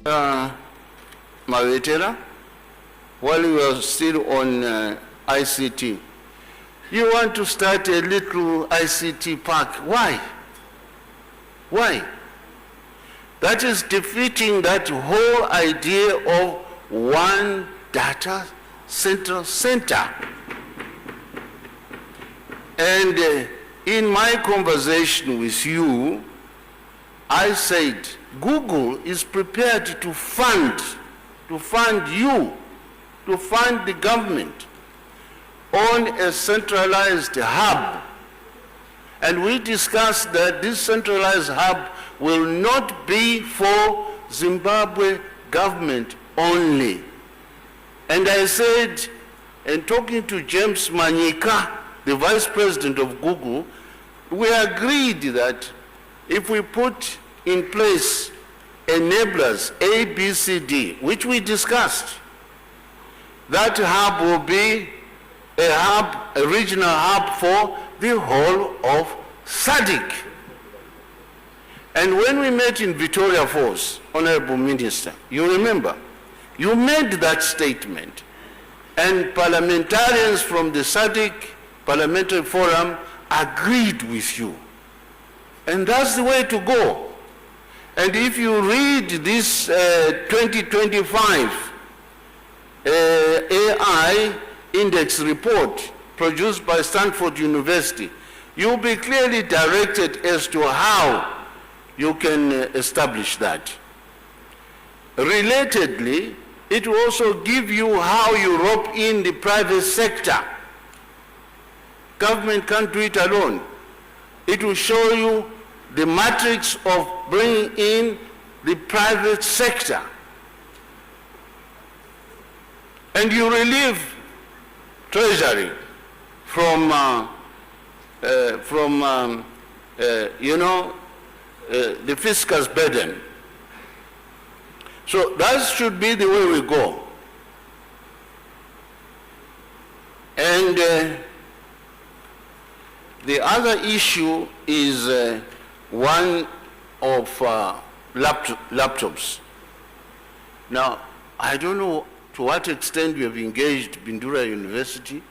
Mawetera, while you are still on ICT, you want to start a little ICT park. Why? Why? That is defeating that whole idea of one data center. And in my conversation with you, I said Google is prepared to fund you, to fund the government on a centralized hub. And we discussed that this centralized hub will not be for Zimbabwe government only. And I said, and talking to James Manyika, the vice president of Google, we agreed that if we put in place enablers A, B, C, D, which we discussed, that hub will be a regional hub for the whole of SADC. And when we met in Victoria Falls, Honorable Minister, you remember, you made that statement, and parliamentarians from the SADC Parliamentary Forum agreed with you. And that's the way to go. And if you read this 2025 AI index report produced by Stanford University, you'll be clearly directed as to how you can establish that. Relatedly, it will also give you how you rope in the private sector. Government can't do it alone. It will show you the matrix of bringing in the private sector. And you relieve Treasury from the fiscal's burden. So that should be the way we go. And the other issue is one of laptops. Now, I don't know to what extent you have engaged Bindura University.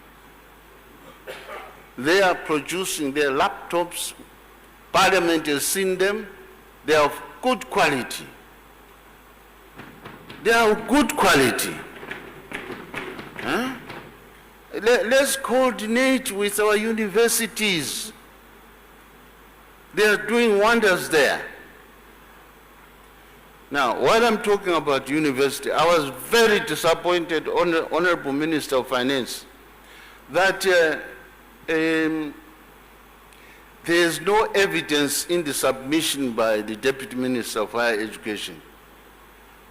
They are producing their laptops. Parliament has seen them. They are of good quality. They are of good quality. Huh? Let's coordinate with our universities. They are doing wonders there. Now, while I'm talking about university, I was very disappointed, Honorable Minister of Finance, that there is no evidence in the submission by the Deputy Minister of Higher Education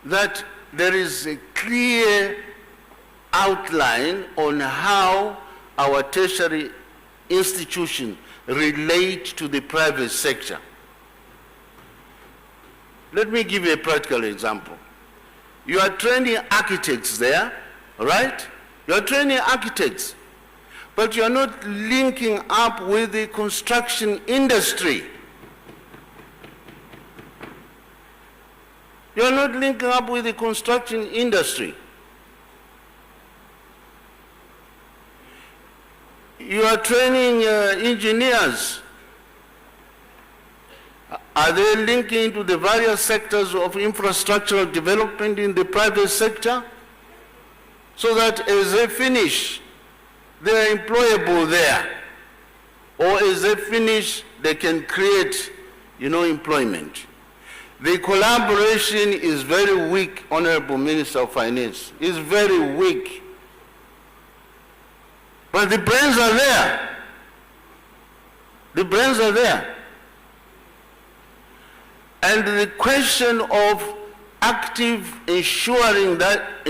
that there is a clear outline on how our tertiary institutions relate to the private sector. Let me give you a practical example. You are training architects there, right? You are training architects, but you are not linking up with the construction industry. You are not linking up with the construction industry. You are training engineers. Are they linking to the various sectors of infrastructural development in the private sector? So that as they finish, they are employable there. Or as they finish, they can create, employment. The collaboration is very weak, Honorable Minister of Finance. It's very weak. But the brains are there. The brains are there. And the question of active ensuring that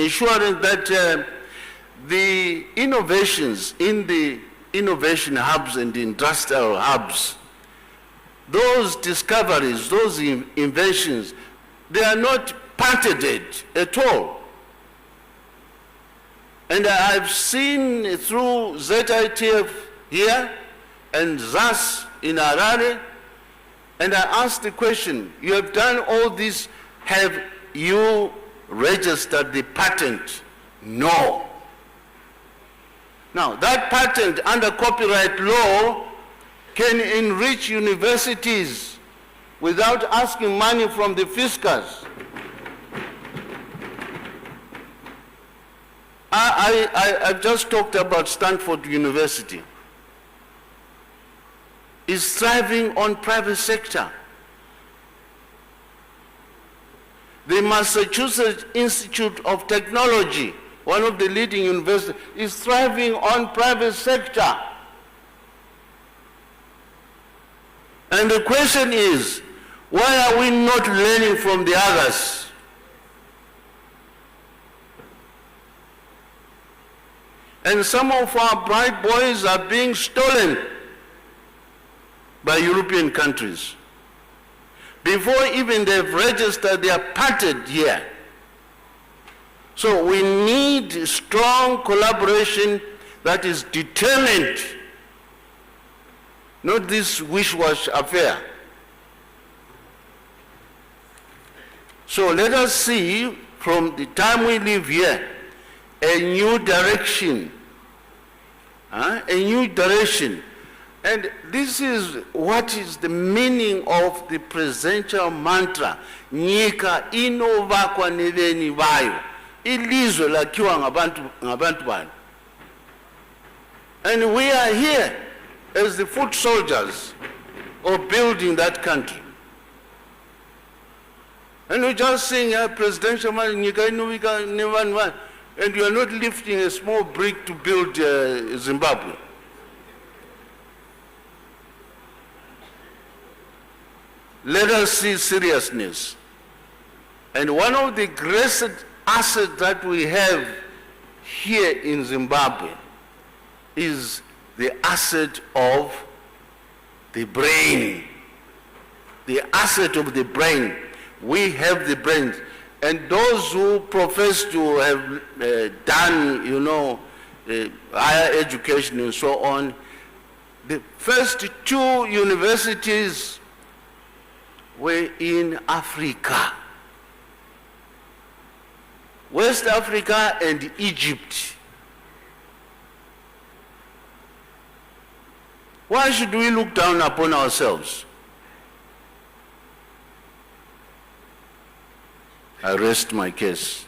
the innovations in the innovation hubs and the industrial hubs, those discoveries, those inventions, they are not patented at all. And I've seen through ZITF here and ZAS in Harare, and I asked the question, you have done all this, have you registered the patent? No. Now, that patent under copyright law can enrich universities without asking money from the fiscus. I've just talked about Stanford University. It's thriving on private sector. The Massachusetts Institute of Technology, one of the leading universities, is thriving on private sector. And the question is, why are we not learning from the others? And some of our bright boys are being stolen by European countries. Before even they've registered, they are patented here. So we need strong collaboration that is determined, not this wish-wash affair. So let us see, from the time we live here, a new direction. A new direction. And this is what is the meaning of the presidential mantra, Nyika inovakwa neveni vayo, ilizwe lakiwa ngabantu banu. And we are here as the foot soldiers of building that country. And we're just saying, presidential mantra, Nyika inovakwa neveni vayo, and you are not lifting a small brick to build Zimbabwe. Let us see seriousness. And one of the greatest assets that we have here in Zimbabwe is the asset of the brain. The asset of the brain. We have the brain. And those who profess to have done, higher education and so on, the first two universities were in Africa. West Africa and Egypt. Why should we look down upon ourselves? I rest my case.